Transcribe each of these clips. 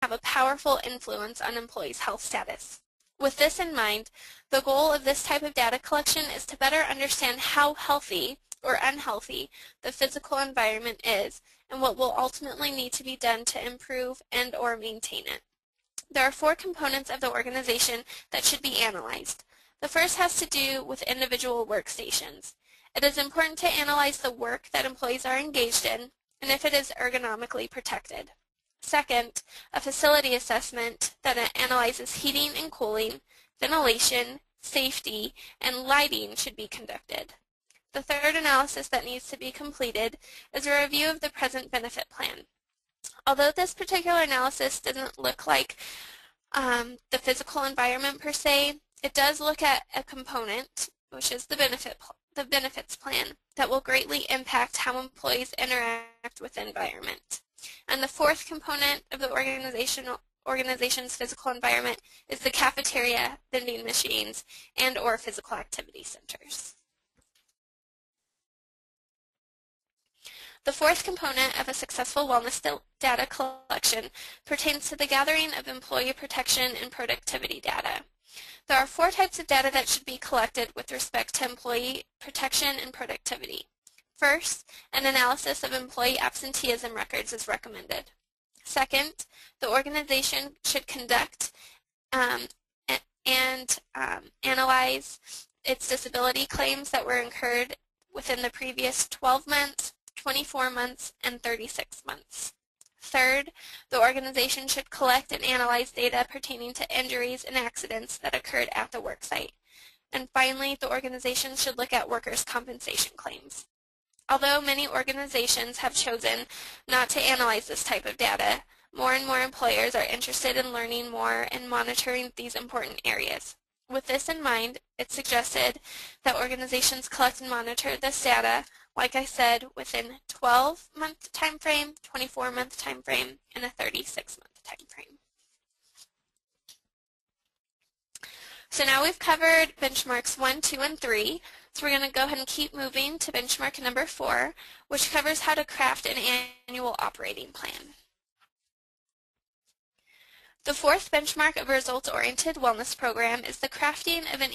have a powerful influence on employees' health status. With this in mind, the goal of this type of data collection is to better understand how healthy or unhealthy the physical environment is and what will ultimately need to be done to improve and/or maintain it. There are 4 components of the organization that should be analyzed. The first has to do with individual workstations. It is important to analyze the work that employees are engaged in and if it is ergonomically protected. Second, a facility assessment that analyzes heating and cooling, ventilation, safety, and lighting should be conducted. The third analysis that needs to be completed is a review of the present benefit plan. Although this particular analysis doesn't look like the physical environment per se, it does look at a component, which is the benefits plan, that will greatly impact how employees interact with the environment. And the fourth component of the organization's physical environment is the cafeteria, vending machines, and/or physical activity centers. The fourth component of a successful wellness data collection pertains to the gathering of employee protection and productivity data. There are 4 types of data that should be collected with respect to employee protection and productivity. First, an analysis of employee absenteeism records is recommended. Second, the organization should conduct and analyze its disability claims that were incurred within the previous 12 months, 24 months, and 36 months. Third, the organization should collect and analyze data pertaining to injuries and accidents that occurred at the worksite. And finally, the organization should look at workers' compensation claims. Although many organizations have chosen not to analyze this type of data, more and more employers are interested in learning more and monitoring these important areas. With this in mind, it's suggested that organizations collect and monitor this data, like I said, within 12-month time frame, 24-month time frame, and a 36-month time frame. So now we've covered benchmarks 1, 2, and 3. So we're going to go ahead and keep moving to benchmark number 4, which covers how to craft an annual operating plan. The 4th benchmark of a results-oriented wellness program is the crafting of an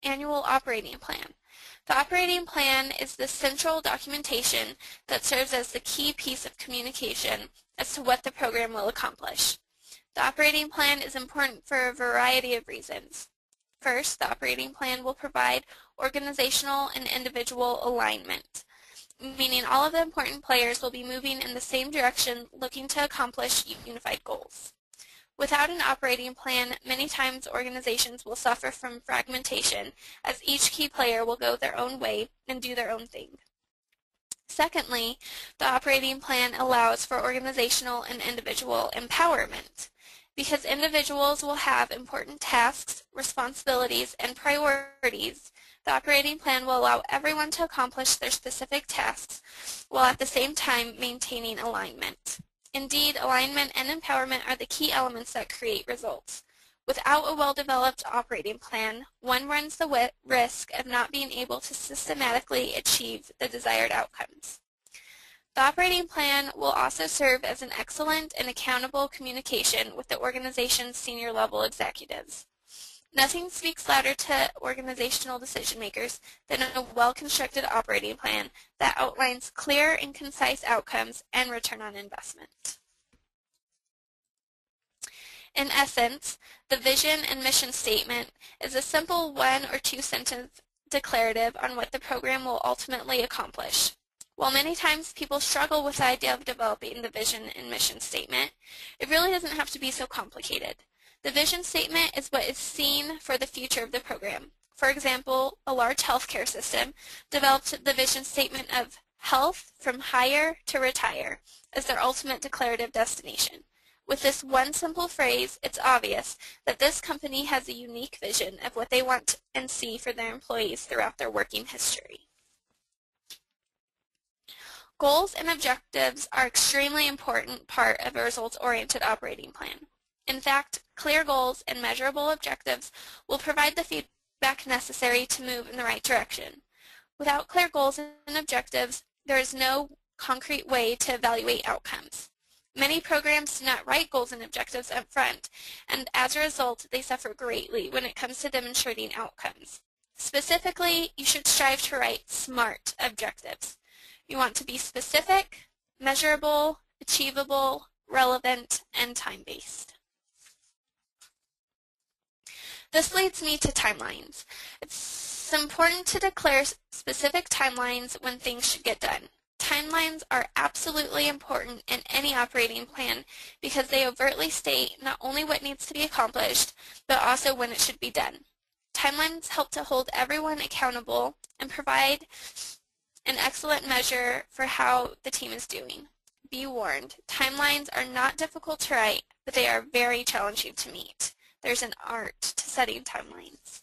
annual operating plan. The operating plan is the central documentation that serves as the key piece of communication as to what the program will accomplish. The operating plan is important for a variety of reasons. First, the operating plan will provide organizational and individual alignment, meaning all of the important players will be moving in the same direction looking to accomplish unified goals. Without an operating plan, many times organizations will suffer from fragmentation as each key player will go their own way and do their own thing. Secondly, the operating plan allows for organizational and individual empowerment. Because individuals will have important tasks, responsibilities, and priorities, the operating plan will allow everyone to accomplish their specific tasks while at the same time maintaining alignment. Indeed, alignment and empowerment are the key elements that create results. Without a well-developed operating plan, one runs the risk of not being able to systematically achieve the desired outcomes. The operating plan will also serve as an excellent and accountable communication with the organization's senior level executives. Nothing speaks louder to organizational decision makers than a well-constructed operating plan that outlines clear and concise outcomes and return on investment. In essence, the vision and mission statement is a simple 1 or 2 sentence declarative on what the program will ultimately accomplish. While many times people struggle with the idea of developing the vision and mission statement, it really doesn't have to be so complicated. The vision statement is what is seen for the future of the program. For example, a large healthcare system developed the vision statement of health from hire to retire as their ultimate declarative destination. With this one simple phrase, it's obvious that this company has a unique vision of what they want and see for their employees throughout their working history. Goals and objectives are an extremely important part of a results-oriented operating plan. In fact, clear goals and measurable objectives will provide the feedback necessary to move in the right direction. Without clear goals and objectives, there is no concrete way to evaluate outcomes. Many programs do not write goals and objectives up front, and as a result, they suffer greatly when it comes to demonstrating outcomes. Specifically, you should strive to write SMART objectives. You want to be specific, measurable, achievable, relevant, and time-based. This leads me to timelines. It's important to declare specific timelines when things should get done. Timelines are absolutely important in any operating plan because they overtly state not only what needs to be accomplished, but also when it should be done. Timelines help to hold everyone accountable and provide an excellent measure for how the team is doing. Be warned, timelines are not difficult to write, but they are very challenging to meet. There's an art to setting timelines.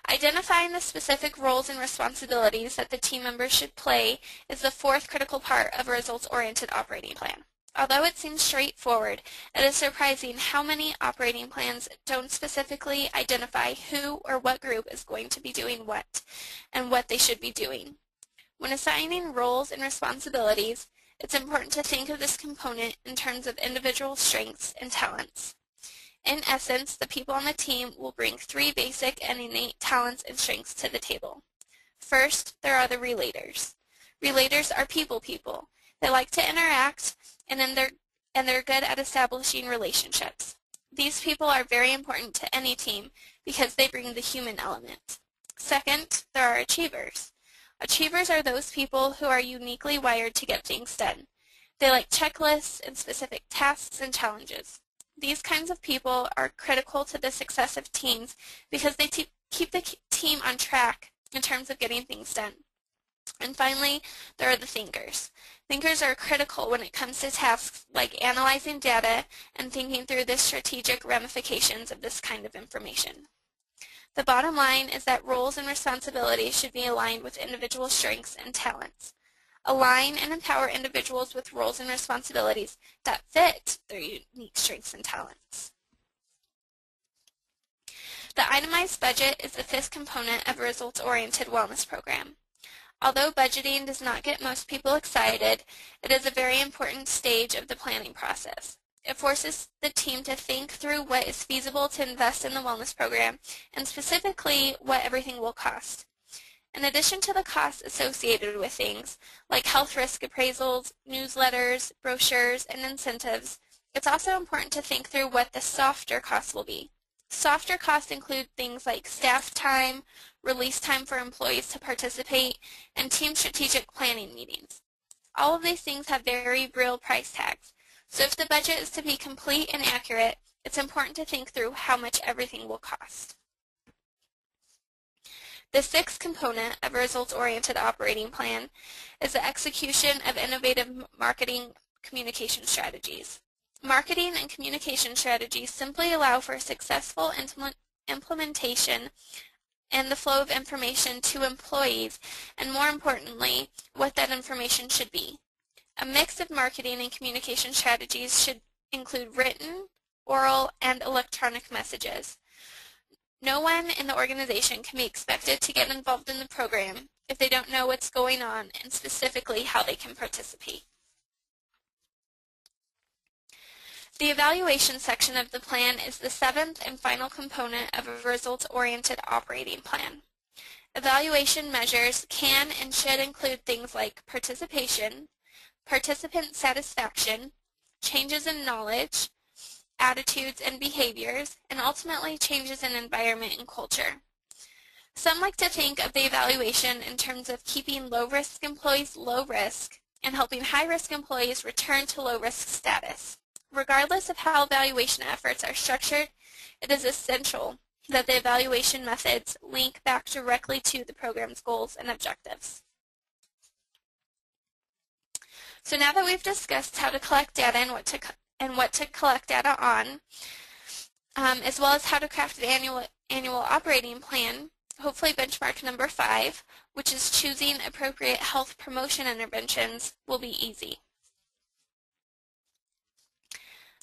Identifying the specific roles and responsibilities that the team members should play is the fourth critical part of a results-oriented operating plan. Although it seems straightforward, it is surprising how many operating plans don't specifically identify who or what group is going to be doing what and what they should be doing. When assigning roles and responsibilities, it's important to think of this component in terms of individual strengths and talents. In essence, the people on the team will bring three basic and innate talents and strengths to the table. First, there are the relators. Relators are people. They like to interact, and they're good at establishing relationships. These people are very important to any team because they bring the human element. Second, there are achievers. Achievers are those people who are uniquely wired to get things done. They like checklists and specific tasks and challenges. These kinds of people are critical to the success of teams because they keep the team on track in terms of getting things done. And finally, there are the thinkers. Thinkers are critical when it comes to tasks like analyzing data and thinking through the strategic ramifications of this kind of information. The bottom line is that roles and responsibilities should be aligned with individual strengths and talents. Align and empower individuals with roles and responsibilities that fit their unique strengths and talents. The itemized budget is the fifth component of a results-oriented wellness program. Although budgeting does not get most people excited, it is a very important stage of the planning process. It forces the team to think through what is feasible to invest in the wellness program and specifically what everything will cost. In addition to the costs associated with things like health risk appraisals, newsletters, brochures, and incentives, it's also important to think through what the softer costs will be. Softer costs include things like staff time, release time for employees to participate, and team strategic planning meetings. All of these things have very real price tags, so if the budget is to be complete and accurate, it's important to think through how much everything will cost. The sixth component of a results-oriented operating plan is the execution of innovative marketing communication strategies. Marketing and communication strategies simply allow for successful implementation and the flow of information to employees, and more importantly, what that information should be. A mix of marketing and communication strategies should include written, oral, and electronic messages. No one in the organization can be expected to get involved in the program if they don't know what's going on and specifically how they can participate. The evaluation section of the plan is the seventh and final component of a results-oriented operating plan. Evaluation measures can and should include things like participation, participant satisfaction, changes in knowledge, attitudes and behaviors, and ultimately changes in environment and culture. Some like to think of the evaluation in terms of keeping low-risk employees low risk and helping high-risk employees return to low-risk status. Regardless of how evaluation efforts are structured, it is essential that the evaluation methods link back directly to the program's goals and objectives. So now that we've discussed how to collect data and what to collect data on, as well as how to craft an annual operating plan, hopefully benchmark number 5, which is choosing appropriate health promotion interventions, will be easy.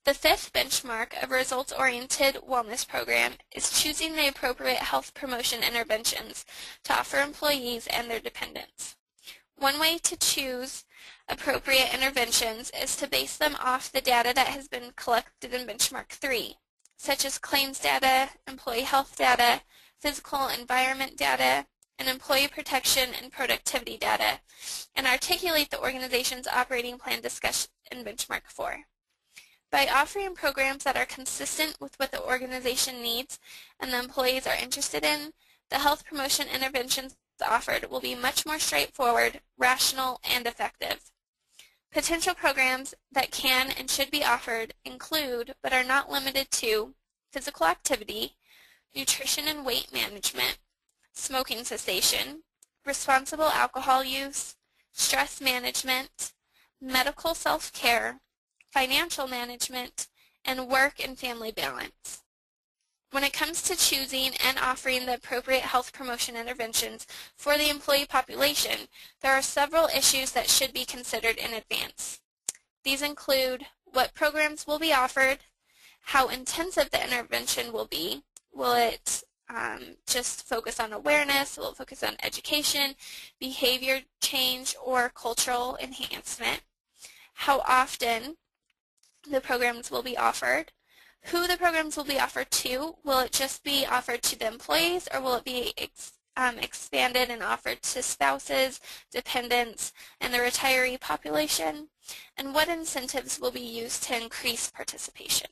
The fifth benchmark of a results-oriented wellness program is choosing the appropriate health promotion interventions to offer employees and their dependents. One way to choose appropriate interventions is to base them off the data that has been collected in Benchmark 3, such as claims data, employee health data, physical environment data, and employee protection and productivity data, and articulate the organization's operating plan discussed in Benchmark 4. By offering programs that are consistent with what the organization needs and the employees are interested in, the health promotion interventions offered will be much more straightforward, rational, and effective. Potential programs that can and should be offered include, but are not limited to, physical activity, nutrition and weight management, smoking cessation, responsible alcohol use, stress management, medical self-care, financial management, and work and family balance. When it comes to choosing and offering the appropriate health promotion interventions for the employee population, there are several issues that should be considered in advance. These include what programs will be offered, how intensive the intervention will be. Will it just focus on awareness? Will it focus on education, behavior change, or cultural enhancement? How often the programs will be offered? Who the programs will be offered to? Will it just be offered to the employees, or will it be expanded and offered to spouses, dependents, and the retiree population? And what incentives will be used to increase participation?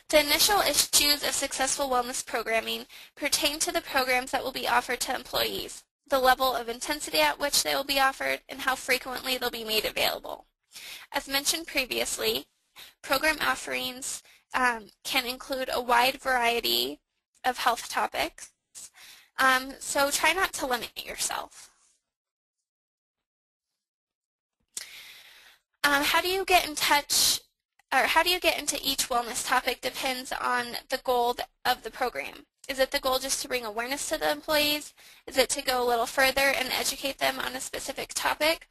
The initial issues of successful wellness programming pertain to the programs that will be offered to employees, the level of intensity at which they will be offered, and how frequently they'll be made available. As mentioned previously, program offerings can include a wide variety of health topics, so try not to limit yourself. How do you get into each wellness topic depends on the goal of the program. Is it the goal just to bring awareness to the employees? Is it to go a little further and educate them on a specific topic?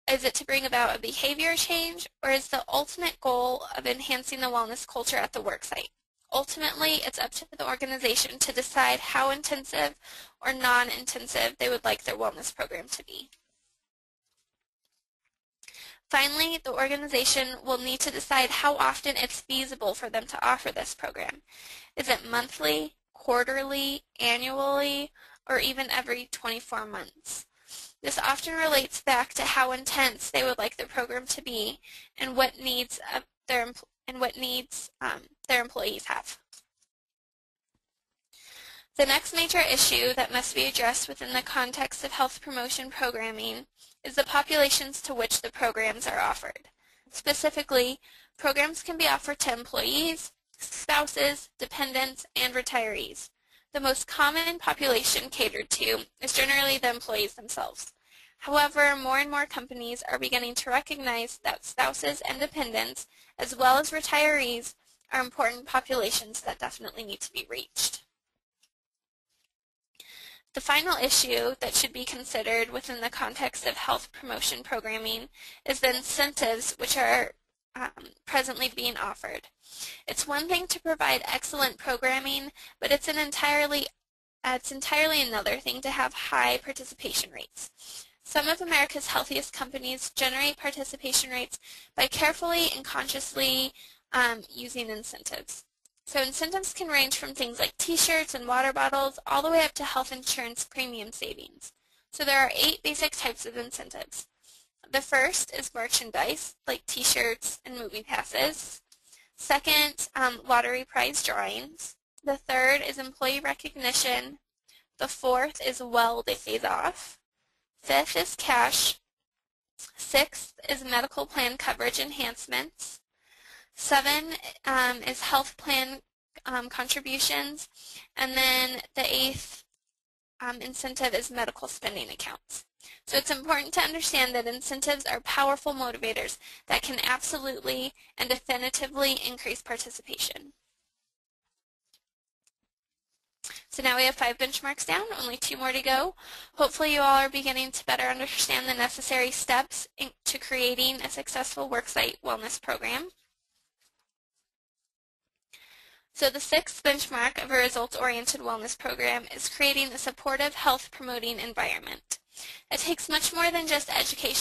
Is it to bring about a behavior change, or is the ultimate goal of enhancing the wellness culture at the worksite? Ultimately, it's up to the organization to decide how intensive or non-intensive they would like their wellness program to be. Finally, the organization will need to decide how often it's feasible for them to offer this program. Is it monthly, quarterly, annually, or even every 24 months? This often relates back to how intense they would like the program to be and what needs their employees have. The next major issue that must be addressed within the context of health promotion programming is the populations to which the programs are offered. Specifically, programs can be offered to employees, spouses, dependents, and retirees. The most common population catered to is generally the employees themselves. However, more and more companies are beginning to recognize that spouses and dependents, as well as retirees, are important populations that definitely need to be reached. The final issue that should be considered within the context of health promotion programming is the incentives which are presently being offered. It's one thing to provide excellent programming, but it's entirely another thing to have high participation rates. Some of America's healthiest companies generate participation rates by carefully and consciously using incentives. So incentives can range from things like t-shirts and water bottles all the way up to health insurance premium savings. So there are 8 basic types of incentives. The first is merchandise, like t-shirts and movie passes. Second, lottery prize drawings. The third is employee recognition. The fourth is well days off. Fifth is cash. Sixth is medical plan coverage enhancements. 7 is health plan contributions. And then the 8th incentive is medical spending accounts. So it's important to understand that incentives are powerful motivators that can absolutely and definitively increase participation. So now we have 5 benchmarks down, only 2 more to go. Hopefully you all are beginning to better understand the necessary steps to creating a successful worksite wellness program. So the 6th benchmark of a results-oriented wellness program is creating a supportive health-promoting environment. It takes much more than just education